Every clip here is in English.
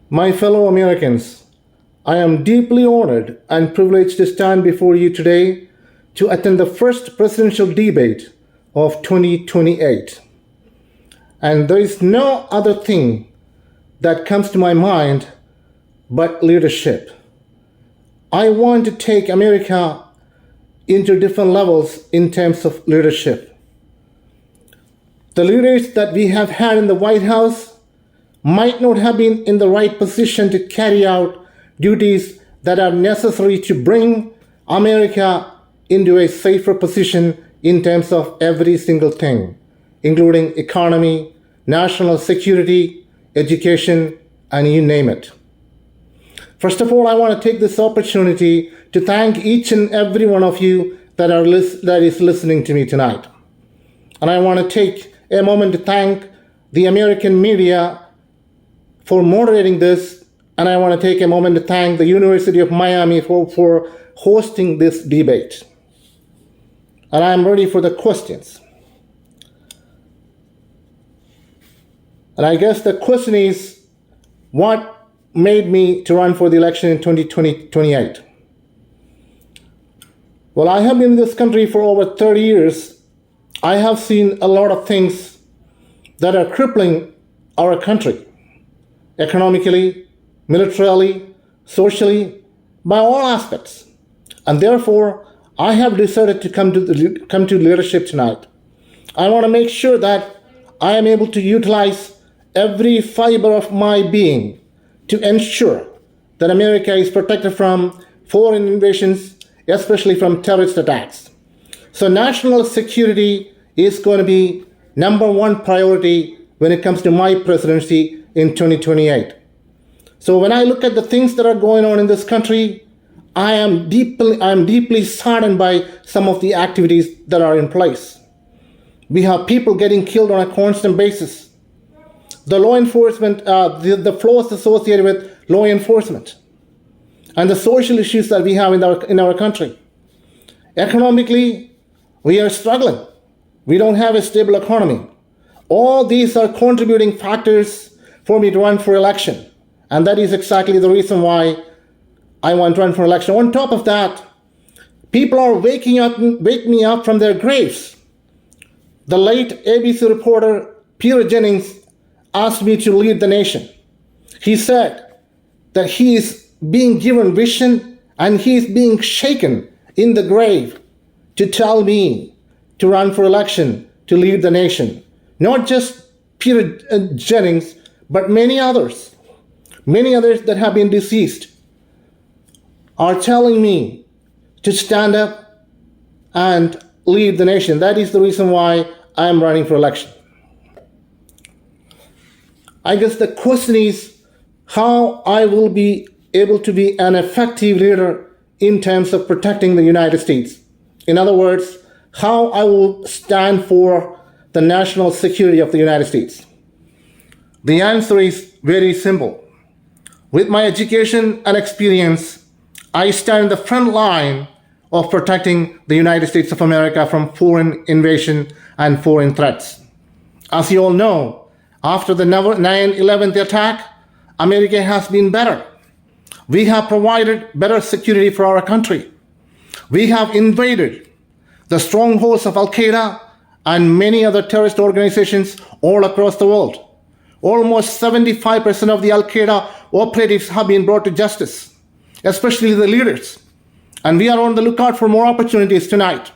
My fellow Americans, I am deeply honored and privileged to stand before you today to attend the first presidential debate of 2028. And there is no other thing that comes to my mind but leadership. I want to take America into different levels in terms of leadership. The leaders that we have had in the White House might not have been in the right position to carry out duties that are necessary to bring America into a safer position in terms of every single thing, including economy, national security, education, and you name it. First of all, I want to take this opportunity to thank each and every one of you that is listening to me tonight. And I want to take a moment to thank the American media for moderating this, and I want to take a moment to thank the University of Miami for hosting this debate. And I'm ready for the questions. And I guess the question is, what made me to run for the election in 2028? Well, I have been in this country for over 30 years. I have seen a lot of things that are crippling our country, economically, militarily, socially, by all aspects. And therefore, I have decided to come to leadership tonight. I want to make sure that I am able to utilize every fiber of my being to ensure that America is protected from foreign invasions, especially from terrorist attacks. So national security is going to be number one priority when it comes to my presidency in 2028. So when I look at the things that are going on in this country, I am deeply saddened by some of the activities that are in place. We have people getting killed on a constant basis. The law enforcement, the flaws associated with law enforcement, and the social issues that we have in our country. Economically, we are struggling. We don't have a stable economy. All these are contributing factors for me to run for election. And that is exactly the reason why I want to run for election. On top of that, people are waking me up from their graves. The late ABC reporter Peter Jennings asked me to lead the nation. He said that he is being given vision and he is being shaken in the grave to tell me to run for election to lead the nation. Not just Peter Jennings, but many others that have been deceased are telling me to stand up and lead the nation. That is the reason why I am running for election. I guess the question is how I will be able to be an effective leader in terms of protecting the United States. In other words, how I will stand for the national security of the United States. The answer is very simple. With my education and experience, I stand in the front line of protecting the United States of America from foreign invasion and foreign threats. As you all know, after the 9/11 attack, America has been better. We have provided better security for our country. We have invaded the strongholds of Al-Qaeda and many other terrorist organizations all across the world. Almost 75% of the Al-Qaeda operatives have been brought to justice, especially the leaders. And we are on the lookout for more opportunities tonight.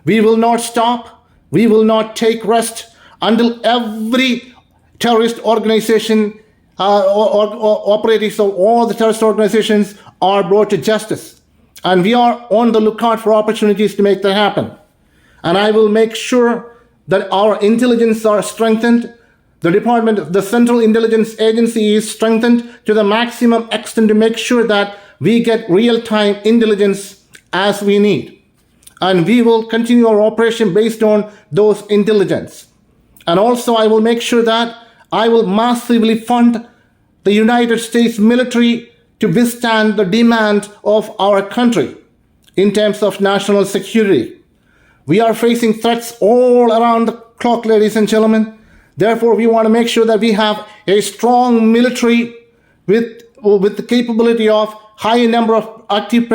We will not stop. We will not take rest until every terrorist organization operatives of all the terrorist organizations are brought to justice. And we are on the lookout for opportunities to make that happen. And I will make sure that our intelligence are strengthened. The Central Intelligence Agency is strengthened to the maximum extent to make sure that we get real-time intelligence as we need. And we will continue our operation based on those intelligence. And also I will make sure that I will massively fund the United States military to withstand the demand of our country in terms of national security. We are facing threats all around the clock, ladies and gentlemen. Therefore, we want to make sure that we have a strong military with the capability of high number of active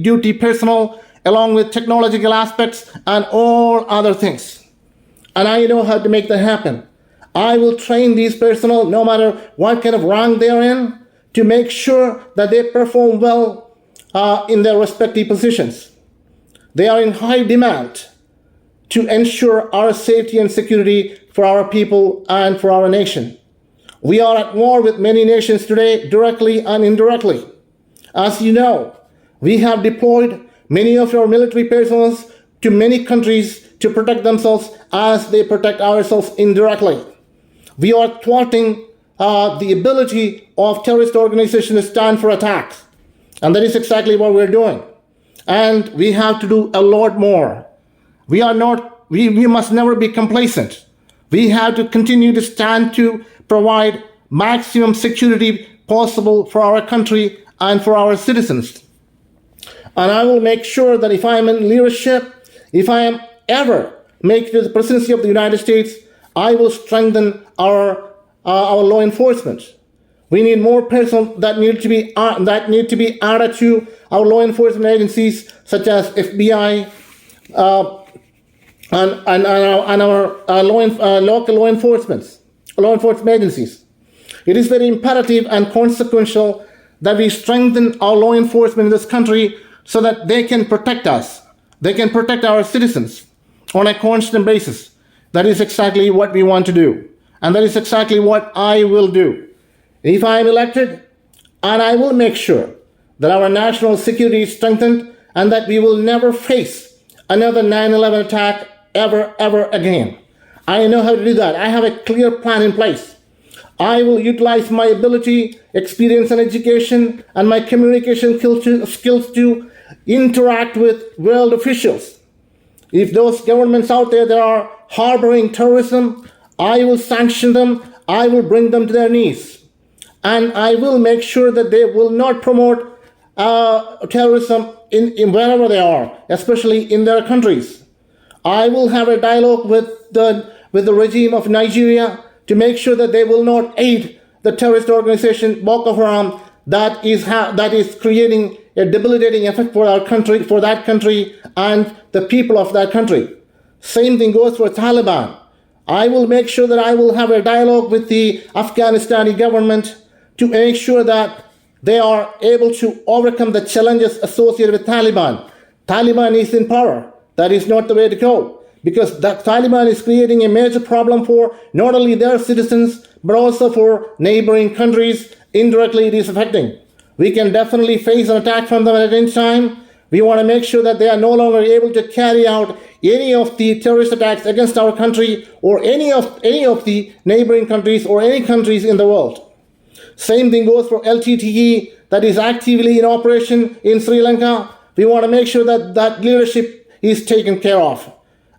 duty personnel, along with technological aspects and all other things. And I know how to make that happen. I will train these personnel, no matter what kind of rank they are in, to make sure that they perform well in their respective positions. They are in high demand to ensure our safety and security for our people and for our nation. We are at war with many nations today, directly and indirectly. As you know, we have deployed many of our military personnel to many countries to protect themselves as they protect ourselves indirectly. We are thwarting the ability of terrorist organizations to stand for attacks. And that is exactly what we're doing. And we have to do a lot more. We must never be complacent. We have to continue to stand to provide maximum security possible for our country and for our citizens. And I will make sure that if I am in leadership, if I am ever make it to the presidency of the United States, I will strengthen our law enforcement. We need more personnel that need to be added to our law enforcement agencies, such as FBI and our local law enforcement agencies. It is very imperative and consequential that we strengthen our law enforcement in this country so that they can protect us. They can protect our citizens on a constant basis. That is exactly what we want to do. And that is exactly what I will do. If I am elected, and I will make sure that our national security is strengthened and that we will never face another 9/11 attack ever again. I know how to do that. I have a clear plan in place. I will utilize my ability, experience, and education, and my communication skills to interact with world officials. If those governments out there that are harboring terrorism, I will sanction them. I will bring them to their knees. And I will make sure that they will not promote terrorism in wherever they are, especially in their countries. I will have a dialogue with the regime of Nigeria to make sure that they will not aid the terrorist organization Boko Haram that is creating a debilitating effect for our country, for that country and the people of that country. Same thing goes for Taliban. I will make sure that I will have a dialogue with the Afghanistani government to make sure that they are able to overcome the challenges associated with Taliban. Taliban is in power. That is not the way to go, because that Taliban is creating a major problem for not only their citizens, but also for neighboring countries. Indirectly, it is affecting. We can definitely face an attack from them at any time. We want to make sure that they are no longer able to carry out any of the terrorist attacks against our country or any of the neighboring countries or any countries in the world. Same thing goes for LTTE that is actively in operation in Sri Lanka. We want to make sure that that leadership is taken care of.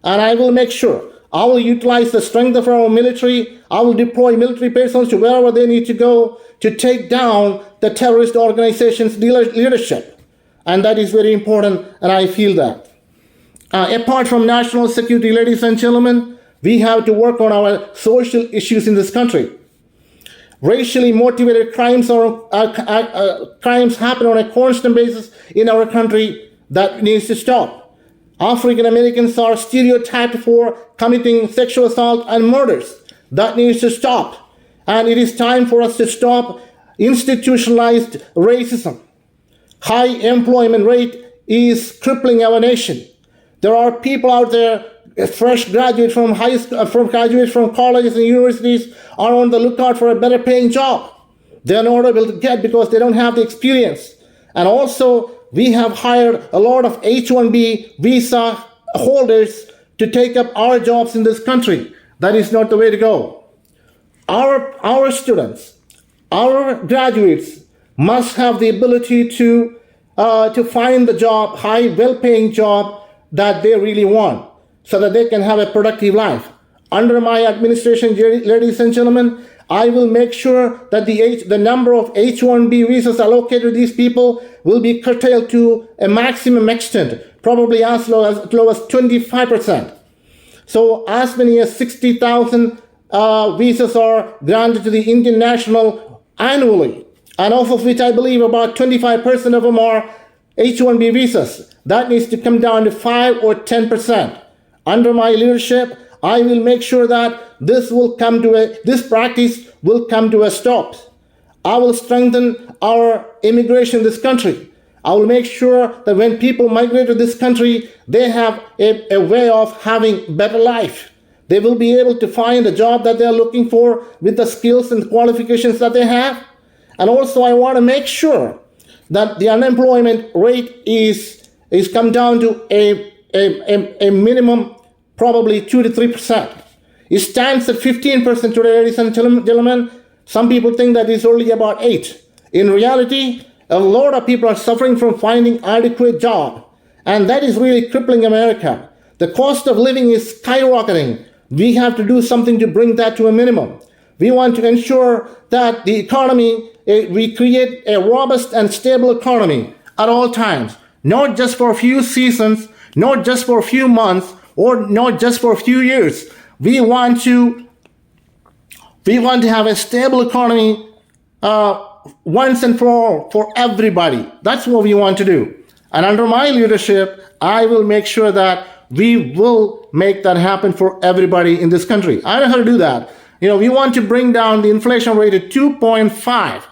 And I will make sure I will utilize the strength of our military. I will deploy military personnel to wherever they need to go to take down the terrorist organization's leadership. And that is very important, and I feel that. Apart from national security, ladies and gentlemen, we have to work on our social issues in this country. Racially motivated crimes crimes happen on a constant basis in our country. That needs to stop. African Americans are stereotyped for committing sexual assault and murders. That needs to stop. And it is time for us to stop institutionalized racism. High employment rate is crippling our nation. There are people out there, fresh graduates from high school, graduates from colleges and universities, are on the lookout for a better paying job. They are not able to get because they don't have the experience. And also, we have hired a lot of H-1B visa holders to take up our jobs in this country. That is not the way to go. Our students, our graduates must have the ability to find the job, high, well-paying job that they really want, so that they can have a productive life. Under my administration, ladies and gentlemen, I will make sure that the number of H-1B visas allocated to these people will be curtailed to a maximum extent, probably as low as 25%. So as many as 60,000 visas are granted to the Indian national annually, and of which I believe about 25% of them are H-1B visas. That needs to come down to 5 or 10%. Under my leadership, I will make sure that this practice will come to a stop. I will strengthen our immigration in this country. I will make sure that when people migrate to this country, they have a way of having better life. They will be able to find a job that they're looking for with the skills and qualifications that they have. And also I want to make sure that the unemployment rate is come down to a minimum, probably 2 to 3%. It stands at 15% today, ladies and gentlemen. Some people think that it's only about 8. In reality, a lot of people are suffering from finding adequate job, and that is really crippling America. The cost of living is skyrocketing. We have to do something to bring that to a minimum. We want to ensure that the economy, we create a robust and stable economy at all times, not just for a few seasons, not just for a few months, or not just for a few years. We want to have a stable economy once and for all, for everybody. That's what we want to do. And under my leadership, I will make sure that we will make that happen for everybody in this country. I know how to do that. We want to bring down the inflation rate to 2.5,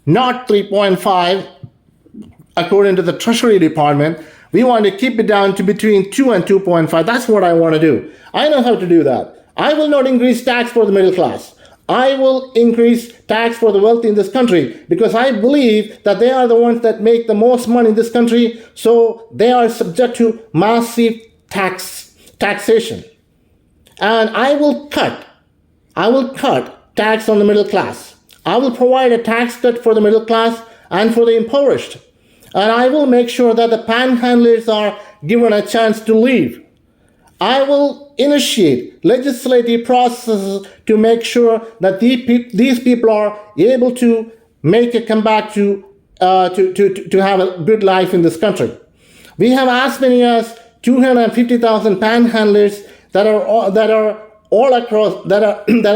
not 3.5, according to the Treasury Department. We want to keep it down to between 2 and 2.5. That's what I want to do. I know how to do that. I will not increase tax for the middle class. I will increase tax for the wealthy in this country because I believe that they are the ones that make the most money in this country, so they are subject to massive taxation. And I will cut tax on the middle class. I will provide a tax cut for the middle class and for the impoverished. And I will make sure that the panhandlers are given a chance to leave. I will initiate legislative processes to make sure that these people are able to make a comeback to have a good life in this country. We have as many as 250,000 panhandlers that are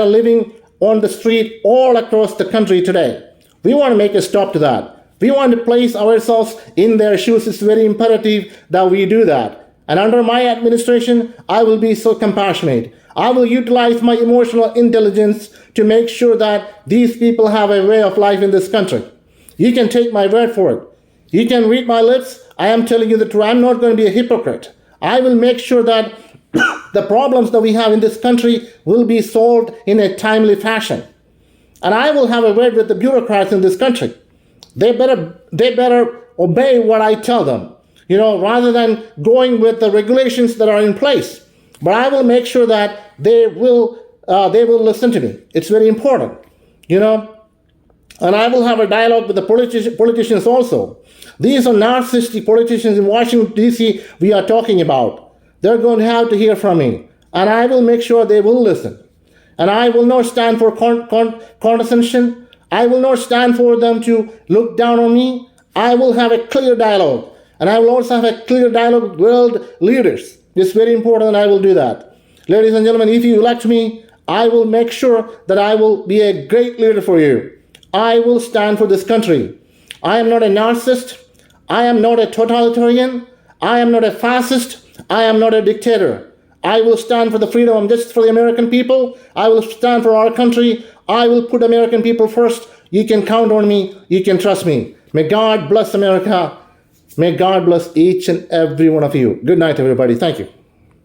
living on the street all across the country today. We want to make a stop to that. We want to place ourselves in their shoes. It's very imperative that we do that. And under my administration, I will be so compassionate. I will utilize my emotional intelligence to make sure that these people have a way of life in this country. You can take my word for it. You can read my lips. I am telling you the truth. I'm not going to be a hypocrite. I will make sure that the problems that we have in this country will be solved in a timely fashion. And I will have a word with the bureaucrats in this country. They better obey what I tell them, rather than going with the regulations that are in place. But I will make sure that they will listen to me. It's very important, And I will have a dialogue with the politicians also. These are narcissistic politicians in Washington, D.C. we are talking about. They're going to have to hear from me. And I will make sure they will listen. And I will not stand for condescension. I will not stand for them to look down on me. I will have a clear dialogue. And I will also have a clear dialogue with world leaders. It's very important, and I will do that. Ladies and gentlemen, if you elect me, I will make sure that I will be a great leader for you. I will stand for this country. I am not a narcissist. I am not a totalitarian. I am not a fascist. I am not a dictator. I will stand for the freedom and justice for the American people. I will stand for our country. I will put American people first. You can count on me. You can trust me. May God bless America. May God bless each and every one of you. Good night, everybody. Thank you.